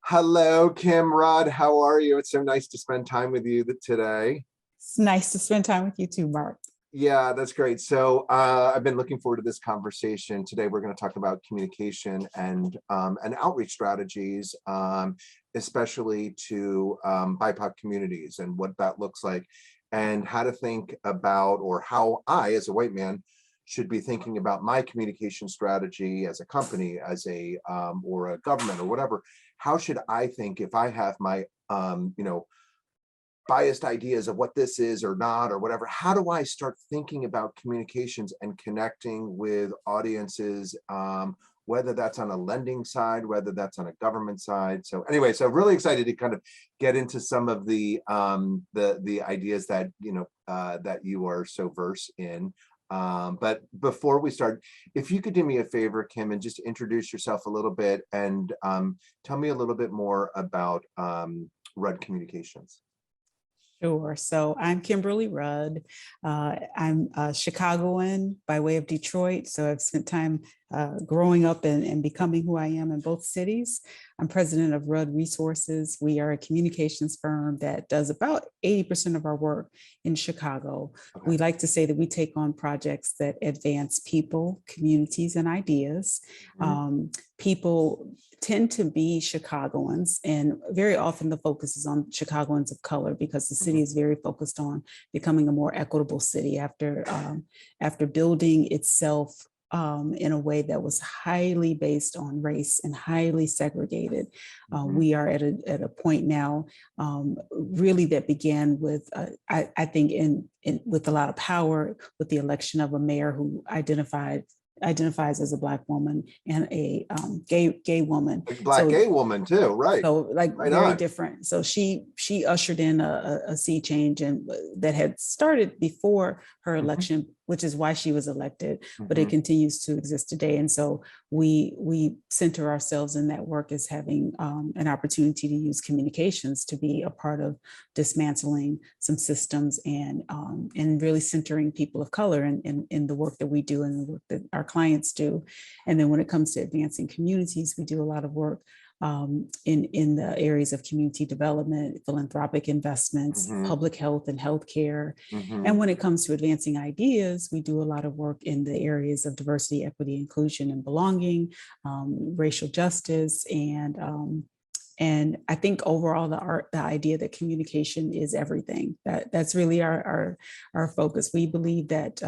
Hello, Kim, Rod. How are you? It's so nice to spend time with you today. It's nice to spend time with you too, Mark. Yeah, that's great. So I've been looking forward to this conversation. Today, we're going to talk about communication and outreach strategies, especially to BIPOC communities and what that looks like, and how to think about, or how I, as a white man, should be thinking about my communication strategy as a company, as a or a government or whatever. How should I think if I have my biased ideas of what this is or not or whatever? How do I start thinking about communications and connecting with audiences, whether that's on a lending side, whether that's on a government side? So anyway, so really excited to kind of get into some of the ideas that that you are so versed in. But before we start, if you could do me a favor, Kim, and just introduce yourself a little bit and tell me a little bit more about Rudd Communications. Sure. So I'm Kimberly Rudd. I'm a Chicagoan by way of Detroit. So I've spent time growing up and becoming who I am in both cities. I'm president of Rudd Resources. We are a communications firm that does about 80% of our work in Chicago. Okay. We like to say that we take on projects that advance people, communities, and ideas. Mm-hmm. People tend to be Chicagoans, and very often the focus is on Chicagoans of color because the city is very focused on becoming a more equitable city after building itself in a way that was highly based on race and highly segregated. We are at a point now really that began with, I think, with a lot of power with the election of a mayor who identifies as a Black woman and a gay woman. Gay woman too, right? So like right very on. Different. So she ushered in a sea change and that had started before her election, which is why she was elected, but it continues to exist today. And so we center ourselves in that work as having an opportunity to use communications to be a part of dismantling some systems and really centering people of color in the work that we do and the work that our clients do. And then when it comes to advancing communities, we do a lot of work in the areas of community development, philanthropic investments, public health and healthcare. And when it comes to advancing ideas, we do a lot of work in the areas of diversity, equity, inclusion, and belonging, racial justice, and I think overall the idea that communication is everything. That's really our focus. We believe that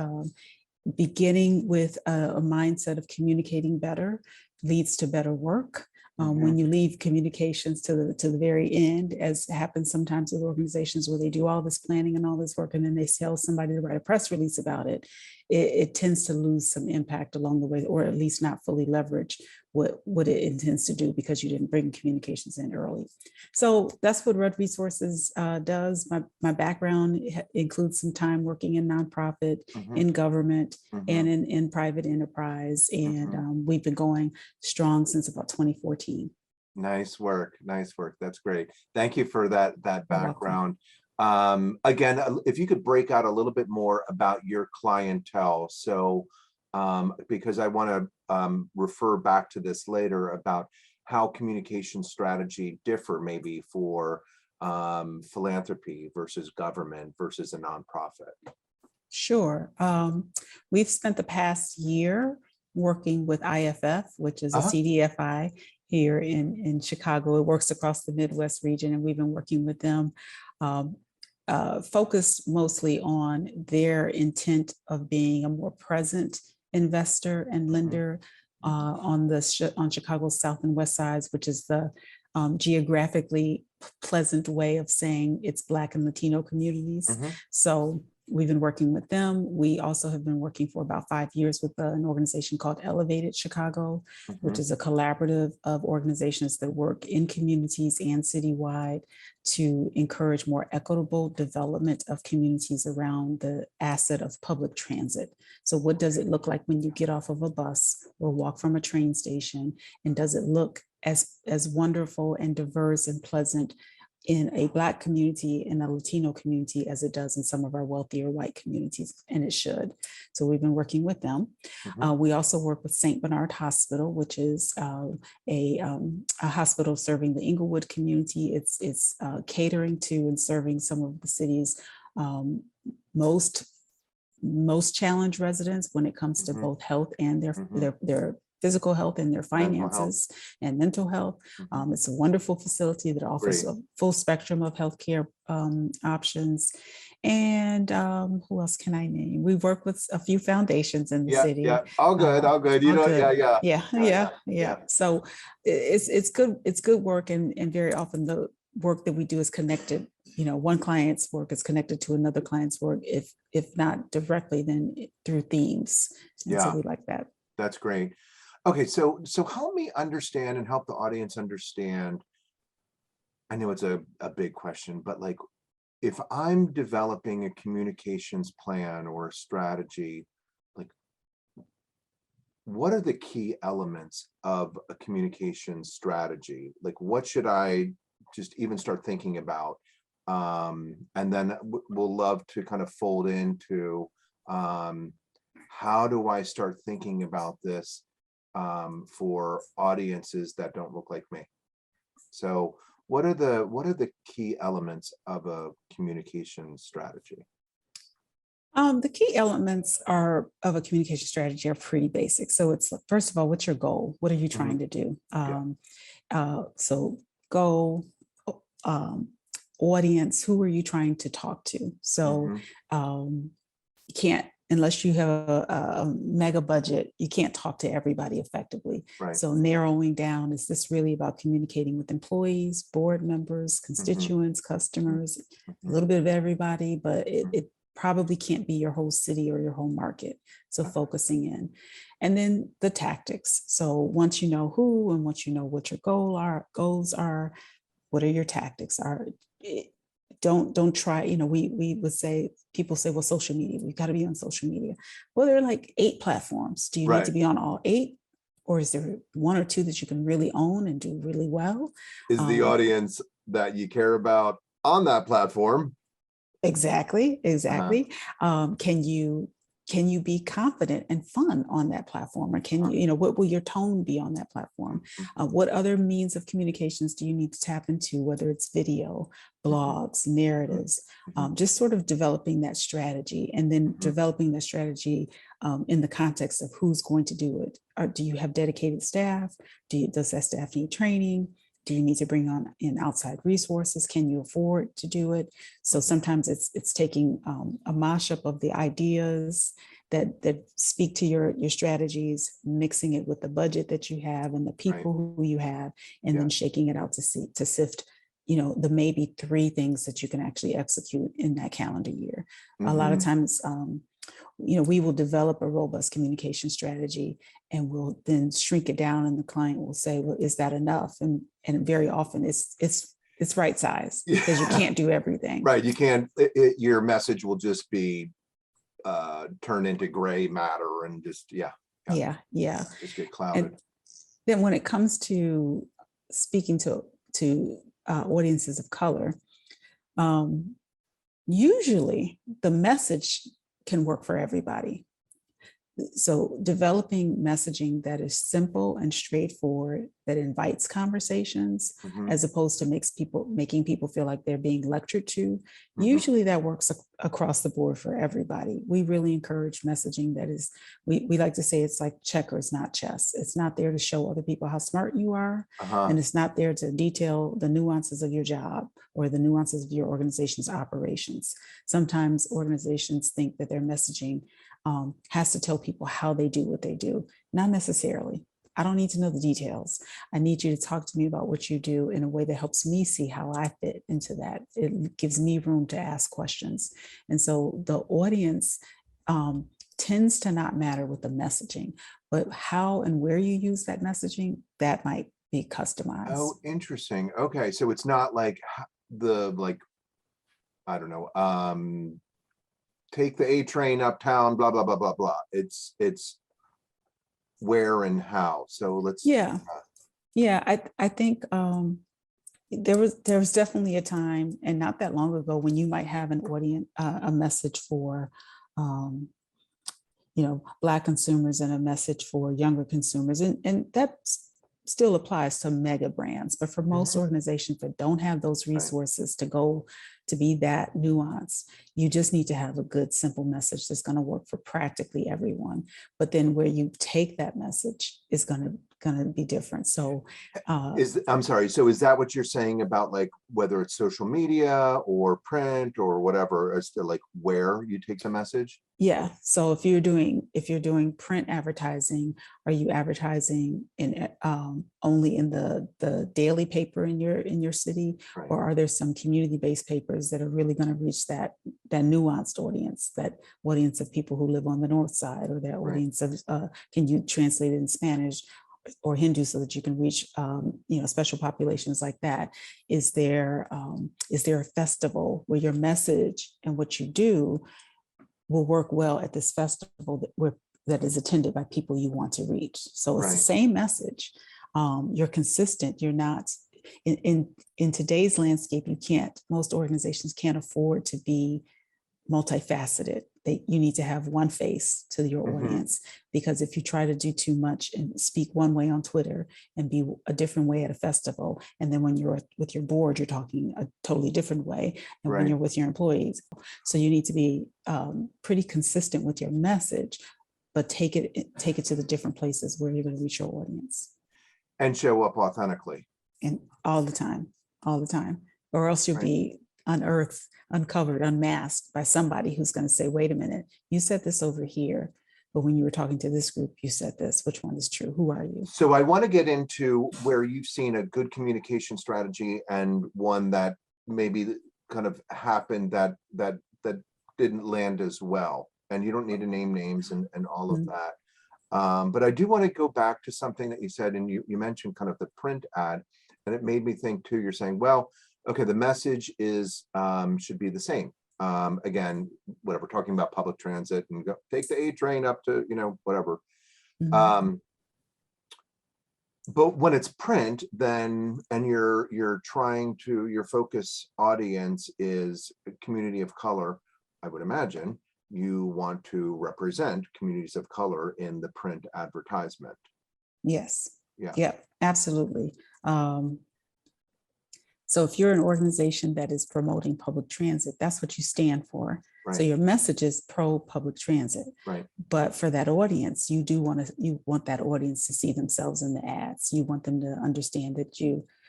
beginning with a mindset of communicating better leads to better work. When you leave communications to the very end, as happens sometimes with organizations where they do all this planning and all this work, and then they tell somebody to write a press release about it, it tends to lose some impact along the way, or at least not fully leverage what it intends to do because you didn't bring communications in early. So that's what Rudd Resources does. My background includes some time working in nonprofit, in government, and in private enterprise. And we've been going strong since about 2014. Nice work. Nice work. That's great. Thank you for that background. Again, if you could break out a little bit more about your clientele. So because I want to refer back to this later about how communication strategy differ maybe for philanthropy versus government versus a nonprofit. Sure. We've spent the past year working with IFF, which is a CDFI here in Chicago. It works across the Midwest region, and we've been working with them focused mostly on their intent of being a more present investor and lender on Chicago's south and west sides, which is the geographically pleasant way of saying it's Black and Latino communities. So we've been working with them. We also have been working for about 5 years with an organization called Elevated Chicago, which is a collaborative of organizations that work in communities and citywide to encourage more equitable development of communities around the asset of public transit. So what does it look like when you get off of a bus or walk from a train station? And does it look as wonderful and diverse and pleasant in a Black community and a Latino community as it does in some of our wealthier white communities, and it should. So we've been working with them. We also work with St. Bernard Hospital, which is a hospital serving the Inglewood community. It's catering to and serving some of the city's most challenged residents when it comes to both health and their physical health and their finances and mental health. It's a wonderful facility that offers a full spectrum of healthcare options. And who else can I name? We work with a few foundations in the city. Yeah, all good, all good. You know, good. Yeah. So it's good. It's good work, and very often the work that we do is connected. You know, one client's work is connected to another client's work, if not directly, then through themes. And so we like that. That's great. Okay, so help me understand and help the audience understand. I know it's a big question, but like, if I'm developing a communications plan or a strategy, like, what are the key elements of a communications strategy? Like, what should I just even start thinking about? And then we'll love to kind of fold into how do I start thinking about this for audiences that don't look like me? So what are the key elements of a communication strategy? The key elements of a communication strategy are pretty basic. So it's, first of all, what's your goal? What are you trying to do? So goal, audience, who are you trying to talk to? So you can't, unless you have a mega budget, you can't talk to everybody effectively. So narrowing down, is this really about communicating with employees, board members, constituents, customers, a little bit of everybody, but it probably can't be your whole city or your whole market. So focusing in. And then the tactics. So once you know who, and once you know what your goals are, what are your tactics? Don't try, you know, we would say, people say, well, social media, we've got to be on social media. Well, there are like 8 platforms. Do you need to be on all 8? Or is there 1 or 2 that you can really own and do really well? Is the audience that you care about on that platform? Exactly. Can you be confident and fun on that platform? Or can you, what will your tone be on that platform? What other means of communications do you need to tap into, whether it's video, blogs, narratives, just sort of developing that strategy, and then developing that strategy in the context of who's going to do it. Or do you have dedicated staff? Does that staff need training? Do you need to bring on in outside resources? Can you afford to do it? So sometimes it's taking a mashup of the ideas that speak to your strategies, mixing it with the budget that you have and the people who you have, and then shaking it out to sift, the maybe 3 things that you can actually execute in that calendar year. A lot of times, we will develop a robust communication strategy, and we'll then shrink it down, and the client will say, well, is that enough? And very often it's right size, because you can't do everything. Right. You can't, your message will just be turned into gray matter and just, just get clouded. And then when it comes to speaking to audiences of color, usually the message can work for everybody. So developing messaging that is simple and straightforward, that invites conversations, as opposed to making people feel like they're being lectured to. Usually that works across the board for everybody. We really encourage messaging that is, we like to say, it's like checkers, not chess. It's not there to show other people how smart you are. And it's not there to detail the nuances of your job or the nuances of your organization's operations. Sometimes organizations think that their messaging has to tell people how they do what they do. Not necessarily. I don't need to know the details. I need you to talk to me about what you do in a way that helps me see how I fit into that. It gives me room to ask questions. And so the audience tends to not matter with the messaging, but how and where you use that messaging, that might be customized. Oh, interesting. Okay. So it's not like I don't know, take the A train uptown, blah, blah, blah, blah, blah. It's where and how. So let's. I think There was definitely a time, and not that long ago, when you might have an audience, a message for, um, Black consumers and a message for younger consumers, and that still applies to mega brands. But for most organizations that don't have those resources to go to be that nuanced, you just need to have a good, simple message that's going to work for practically everyone. But then where you take that message is going to be different. So I'm sorry. So is that what you're saying about, like, whether it's social media or print or whatever, as to like where you take the message? yeah. So if you're doing print advertising, are you advertising in only in the daily paper in your city, Right. or are there some community-based papers that are really going to reach that nuanced audience, that audience of people who live on the north side, or that audience of can you translate it in Spanish or Hindu so that you can reach special populations like that? Is there a festival where your message and what you do will work well at this festival that is attended by people you want to reach? So it's the same message. You're consistent. You're not in today's landscape. Most organizations can't afford to be multifaceted. You need to have one face to your audience, because if you try to do too much and speak one way on Twitter and be a different way at a festival, and then when you're with your board, you're talking a totally different way, and when you're with your employees. So you need to be pretty consistent with your message, but take it to the different places where you're going to reach your audience. And show up authentically. And all the time, or else you'll be unearthed, uncovered, unmasked by somebody who's going to say, wait a minute, you said this over here, but when you were talking to this group, you said this. Which one is true? Who are you? So I want to get into where you've seen a good communication strategy and one that maybe kind of happened that didn't land as well. And you don't need to name names and all of that. But I do want to go back to something that you said, and you mentioned kind of the print ad, and it made me think too. You're saying, well, okay, the message is should be the same. Again, whatever, talking about public transit and go take the A train up to, whatever. But when it's print, then, and your focus audience is a community of color, I would imagine you want to represent communities of color in the print advertisement. Yes. Yeah, absolutely. So if you're an organization that is promoting public transit, that's what you stand for. So your message is pro public transit. But for that audience, you want that audience to see themselves in the ads. You want them to understand that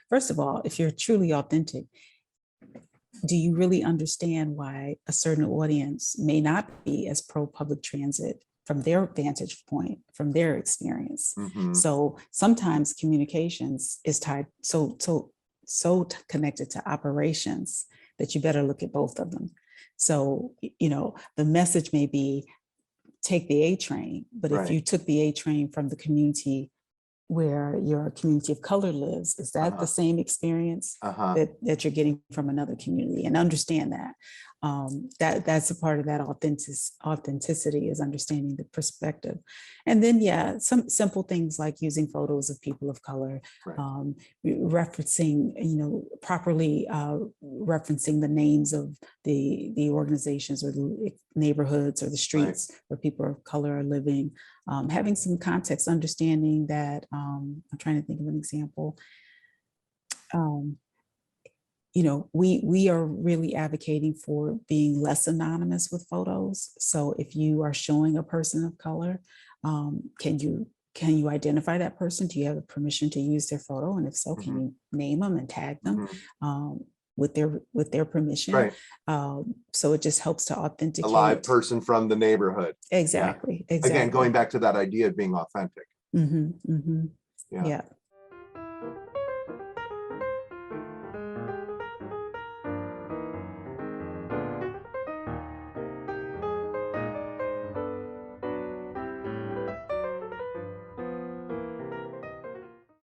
first of all, if you're truly authentic, do you really understand why a certain audience may not be as pro public transit from their vantage point, from their experience? So sometimes communications is tied so connected to operations that you better look at both of them. So, the message may be take the A train, but if you took the A train from the community where your community of color lives, is that the same experience that you're getting from another community? And understand that. That's a part of that authenticity, is understanding the perspective. And then, some simple things like using photos of people of color, referencing, properly referencing the names of the organizations or the neighborhoods or the streets where people of color are living, having some context, understanding that, I'm trying to think of an example. We are really advocating for being less anonymous with photos. So if you are showing a person of color, can you identify that person? Do you have permission to use their photo? And if so, can you name them and tag them with their permission? So it just helps to authenticate a live person from the neighborhood. Exactly. Again, going back to that idea of being authentic. Yeah.